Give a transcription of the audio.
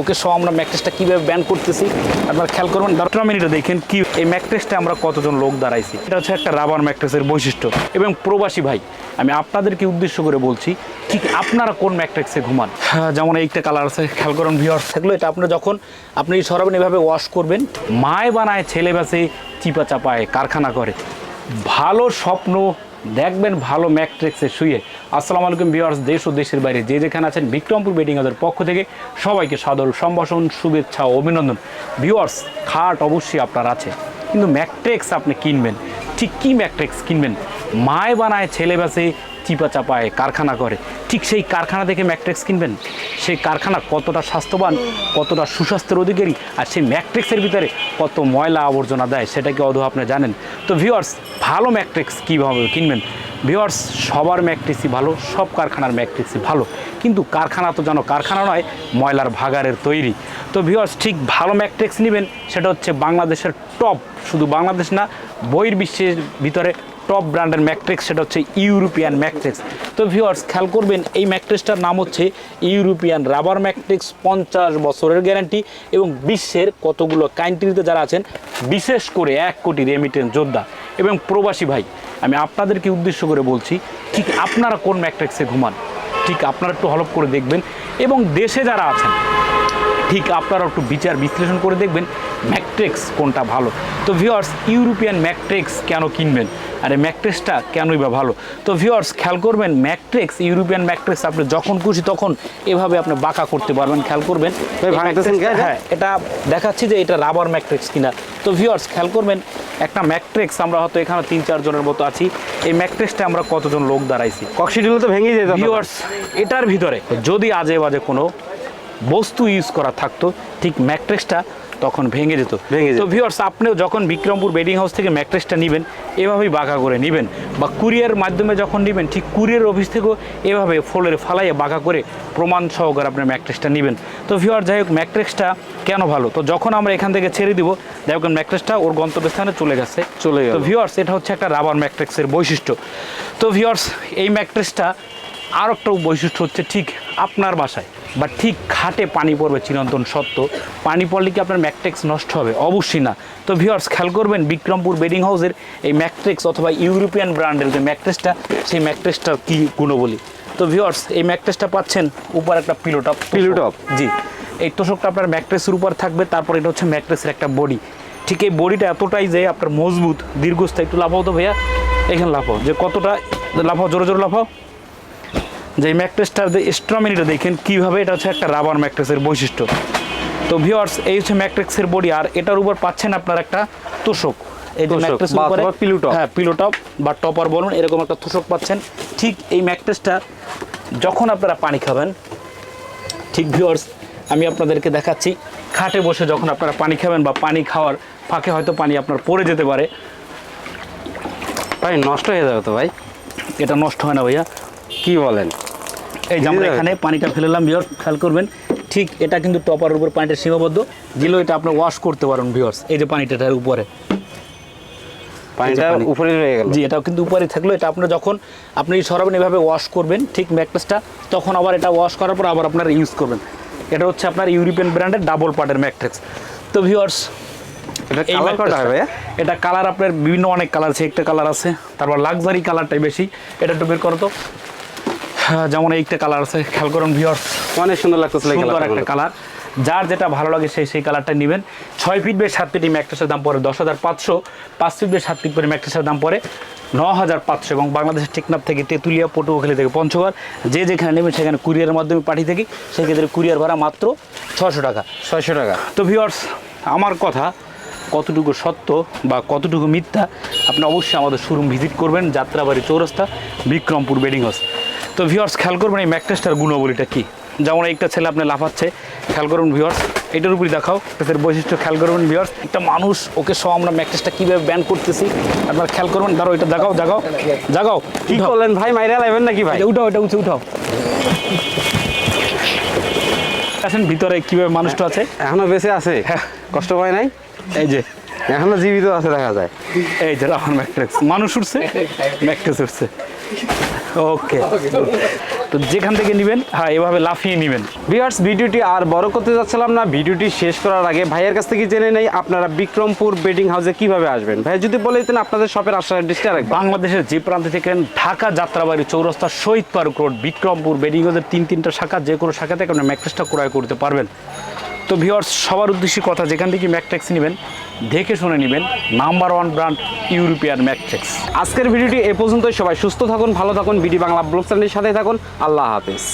ওকে সহ আমরা ম্যাট্রেসটা কীভাবে ব্যান করতেছি আপনারা খেয়াল করবেন 10 মিনিটে দেখেন কি এই ম্যাট্রেসটা আমরা কতজন লোক দাঁড়াইছি। এটা হচ্ছে একটা রাবার ম্যাট্রেসের বৈশিষ্ট্য। এবং প্রবাসী ভাই আমি আপনাদেরকে উদ্দেশ্য করে বলছি ঠিক আপনারা কোন ম্যাট্রেসে ঘুমান। যেমন এইটা কালার আছে, খেয়াল করুন ভিউয়ার্স, থাকলো এটা আপনারা যখন আপনি সরাবেন এভাবে ওয়াশ করবেন, মায় বানায় ছেলে বাসে চিপা চাপায় কারখানা করে, ভালো স্বপ্ন দেখবেন ভালো ম্যাট্রেসে শুয়ে। আসসালামু আলাইকুম ভিউয়ার্স, দেশ ও দেশের বাইরে যে যেখানে আছেন বিক্রমপুর বেডিং হাউসের পক্ষ থেকে সবাইকে সাদর সম্ভাষণ, শুভেচ্ছা ও অভিনন্দন। ভিউয়ার্স, খাট অবশ্যই আপনার আছে, কিন্তু ম্যাট্রেস আপনি কিনবেন ঠিক কী ম্যাট্রেস কিনবেন? মায় বানায় ছেলে বাসে চিপা চাপায় কারখানা করে, ঠিক সেই কারখানা থেকে ম্যাট্রেস কিনবেন? সেই কারখানা কতটা স্বাস্থ্যবান, কতটা সুস্বাস্থ্যের অধিকারী, আর সেই ম্যাট্রেসের ভিতরে কত ময়লা আবর্জনা দেয় সেটা কি আদৌ আপনি জানেন? তো ভিউয়ার্স, ভালো ম্যাট্রেস কীভাবে কিনবেন? ভিউয়ার্স, সবার ম্যাট্রেসই ভালো, সব কারখানার ম্যাট্রেসই ভালো, কিন্তু কারখানা তো জানো কারখানা নয়, ময়লার ভাগাড়ের তৈরি। তো ভিউয়ার্স, ঠিক ভালো ম্যাট্রেস নেবেন সেটা হচ্ছে বাংলাদেশের টপ, শুধু বাংলাদেশ না বহির্বিশ্বের ভিতরে টপ ব্র্যান্ডের ম্যাট্রেস, সেটা হচ্ছে ইউরোপিয়ান ম্যাট্রেস। তো ভিউয়ার্স, খেয়াল করবেন এই ম্যাট্রেসটার নাম হচ্ছে ইউরোপিয়ান রাবার ম্যাট্রেস, 50 বছরের গ্যারান্টি এবং বিশ্বের কতগুলো কান্ট্রিতে যারা আছেন, বিশেষ করে 1 কোটি রেমিটেন্স যোদ্ধা এবং প্রবাসী ভাই আমি আপনাদেরকে উদ্দেশ্য করে বলছি ঠিক আপনারা কোন ম্যাট্রেসে ঘুমান, ঠিক আপনারা একটু হলপ করে দেখবেন এবং দেশে যারা আছেন ঠিক আপনারা একটু বিচার বিশ্লেষণ করে দেখবেন ম্যাট্রেস কোনটা ভালো। তো ভিউয়ার্স, ইউরোপিয়ান ম্যাট্রেস কেন কিনবেন, আর এই ম্যাট্রেসটা কেনই বা ভালো? তো ভিউয়ার্স, খেয়াল করবেন ম্যাট্রেস, ইউরোপিয়ান ম্যাট্রেস আপনি যখন খুশি তখন এভাবে আপনি বাঁকা করতে পারবেন। খেয়াল করবেন, হ্যাঁ এটা দেখাচ্ছি যে এটা রাবার ম্যাট্রেস কিনা। তো ভিউয়ার্স, খেয়াল করবেন একটা ম্যাট্রেস, আমরা হয়তো এখানে 3-4 জনের মতো আছি, এই ম্যাট্রেসটা আমরা কতজন লোক দাঁড়াইছি, কক্সিগুলো তো ভেঙে যেত। ভিউয়ার্স, এটার ভিতরে যদি আজে বাজে কোনো বস্তু ইউজ করা থাকতো ঠিক ম্যাট্রেসটা তখন ভেঙে যেত। তো ভিউয়ার্স, আপনিও যখন বিক্রমপুর বেডিং হাউস থেকে ম্যাট্রেসটা নেবেন এভাবেই বাঁকা করে নেবেন, বা কুরিয়ার মাধ্যমে যখন নেবেন ঠিক কুরিয়ার অফিস থেকেও এভাবে ফোলের ফালাইয়ে বাঁকা করে প্রমাণ সহকারে আপনার ম্যাট্রেসটা নেবেন। তো ভিউয়ার্স, যাই হোক ম্যাট্রেসটা কেন ভালো, তো যখন আমরা এখান থেকে ছেড়ে দিব যাই হোক ম্যাট্রেসটা ওর গন্তব্যস্থানে চলে গেছে। তো ভিউয়ার্স, এটা হচ্ছে একটা রাবার ম্যাট্রেসের বৈশিষ্ট্য। তো ভিউয়ার্স, এই ম্যাট্রেসটা আর একটা বৈশিষ্ট্য হচ্ছে ঠিক আপনার বাসায় বা ঠিক খাটে পানি পড়বে চিরন্তন সত্য, পানি পড়লে কি আপনার ম্যাট্রেস নষ্ট হবে? অবশ্যই না। তো ভিউয়ার্স, খেয়াল করবেন বিক্রমপুর বেডিং হাউসের এই ম্যাট্রেস অথবা ইউরোপিয়ান ব্র্যান্ডের যে ম্যাট্রেসটা, সেই ম্যাট্রেসটার কী গুণবলী। তো ভিউয়ার্স, এই ম্যাট্রেসটা পাচ্ছেন উপর একটা পিলোটপ, জি এই তোষকটা আপনার ম্যাট্রেসের উপর থাকবে। তারপর এটা হচ্ছে ম্যাট্রেসের একটা বডি, ঠিক এই বডিটা এতটাই যে আপনার মজবুত দীর্ঘস্থায়ী। একটু লাফাও তো ভাইয়া, এখানে লাফাও, যে কতটা লাফাও, জোরে জোরে লাফাও, যে ম্যাট্রেসটার যে স্ট্রমিনিটা দেখেন কীভাবে, এটা হচ্ছে একটা রাবার ম্যাট্রেসের বৈশিষ্ট্য। তো ভিউয়ার্স, এই হচ্ছে ম্যাট্রেসের বডি, আর এটার উপর পাচ্ছেন আপনার একটা তোষক, এই যে ম্যাট্রেসের উপরে পিলোটপ বা টপার বলুন, এরকম একটা তোষক পাচ্ছেন। ঠিক এই ম্যাট্রেসটা যখন আপনারা পানি খাবেন, ঠিক ভিউয়ার্স আমি আপনাদেরকে দেখাচ্ছি, খাটে বসে যখন আপনারা পানি খাবেন বা পানি খাওয়ার ফাঁকে হয়তো পানি আপনার পড়ে যেতে পারে, পানি নষ্ট হয়ে যাবে তো ভাই? এটা নষ্ট হয় না ভাইয়া, কি বলেন? এই যে আমরা এখানে পানিটা ফেলেলাম ভিউয়ার্স, খেয়াল করবেন ঠিক এটা কিন্তু টপার উপর পানিটা সীমাবদ্ধ, দিলেও এটা আপনি ওয়াশ করতে পারেন ভিউয়ার্স। এই যে পানিটার উপরে পানিটা উপরে রয়ে গেল, জি এটাও কিন্তু উপরে থাকলো, এটা আপনার যখন আপনি সরাবেন এভাবে ওয়াশ করবেন ঠিক ম্যাট্রেসটা, তখন আবার এটা ওয়াশ করার পর আবার আপনারা ইউজ করবেন। এটা হচ্ছে আপনার ইউরোপিয়ান ব্র্যান্ডের ডাবল পার্টের ম্যাট্রেস। তো ভিউয়ার্স, এটা কালার আপনার বিভিন্ন অনেক কালার আছে, একটা কালার আছে, তারপর লাক্সারি কালারটাই বেশি। এটা একটু বের করো তো, যেমন এইটা কালার আছে, খেয়াল করুন ভিউয়ার্স, অনেক সুন্দর লাগতেছে, সুন্দর একটা কালার, যার যেটা ভালো লাগে সেই কালারটা নেবেন। 6 ফিট বাই 7 ফিট ম্যাট্রেসের দাম পড়ে 10,500, 5 ফিট বাই 7 ফিট করে ম্যাট্রেসের দাম পড়ে 9,500 এবং বাংলাদেশের টেকনাফ থেকে, তেঁতুলিয়া, পটুয়াখালী থেকে, পঞ্চগড় যে যেখানে নেবেন সেখানে কুরিয়ারের মাধ্যমে পাঠিয়ে থাকি, সেক্ষেত্রে কুরিয়ার ভাড়া মাত্র 600 টাকা। 600 টাকা। তো ভিউয়ার্স, আমার কথা কতটুকু সত্য বা কতটুকু মিথ্যা আপনি অবশ্যই আমাদের শোরুম ভিজিট করবেন, যাত্রাবাড়ি চৌরাস্তা, বিক্রমপুর বেডিং হাউস। তো ভিউয়ার্স, খেয়াল করবেন এই ম্যাট্রেসটার গুণবলীটা কী। যেমন একটা ছেলে আপনি লাফাচ্ছে, খেয়াল করুন ভিউয়ার্স, এটার উপরই দেখাও এটার বৈশিষ্ট্য, খেয়াল করবেন ভিউয়ার্স, একটা মানুষ ওকে সহ আমরা ম্যাট্রেসটা কীভাবে ব্যান করতেছি আপনারা খেয়াল করবেন। ধরো এটা দেখাও, জাগাও কি করলেন ভাই, মাইরা লাইবেন নাকি ভাই? উঠাও, এটা উঠাও, আসেন ভিতরে কীভাবে মানুষটা আছে, এখনো বেঁচে আছে, হ্যাঁ কষ্ট পায় নাই, এই যে এখনো জীবিত আছে দেখা যায়, এই যে আমার ম্যাট্রেস, মানুষ উঠছে ম্যাট্রেস উঠছে। ওকে। তো যেখান থেকে নেবেন হ্যাঁ এভাবে লাফিয়ে নেবেন। ভিউয়ার্স, ভিডিওটি আর বড় করতে যাচ্ছিলাম না। ভিডিওটি শেষ করার আগে ভাইয়ের কাছ থেকে জেনে নেই আপনারা বিক্রমপুর বেডিং হাউসে কিভাবে আসবেন। ভাই যদি বলে দিতেন আপনাদের শপের আসার অ্যাড্রেসটা আরেকবার। বাংলাদেশের যে প্রান্তে থেকে ঢাকা যাত্রাবাড়ি চৌরাস্তা শহীদ পার্ক রোড বিক্রমপুর বেডিং হাউসের তিনটা শাখা, যে কোনো শাখা থেকে আপনি ম্যাট্রেসটা ক্রয় করতে পারবেন। তো ভিউয়ার্স, সবার উদ্দেশ্যে কথা, যেখান থেকে ম্যাট্রেস নেবেন দেখে শুনে নেবেন, নাম্বার 1 ব্র্যান্ড ইউরোপিয়ান ম্যাট্রেস। আজকের ভিডিওটি এ পর্যন্তই। সবাই সুস্থ থাকুন, ভালো থাকুন, বিডি বাংলা ব্লগ চ্যানেলের সাথে থাকুন। আল্লাহ হাফেজ।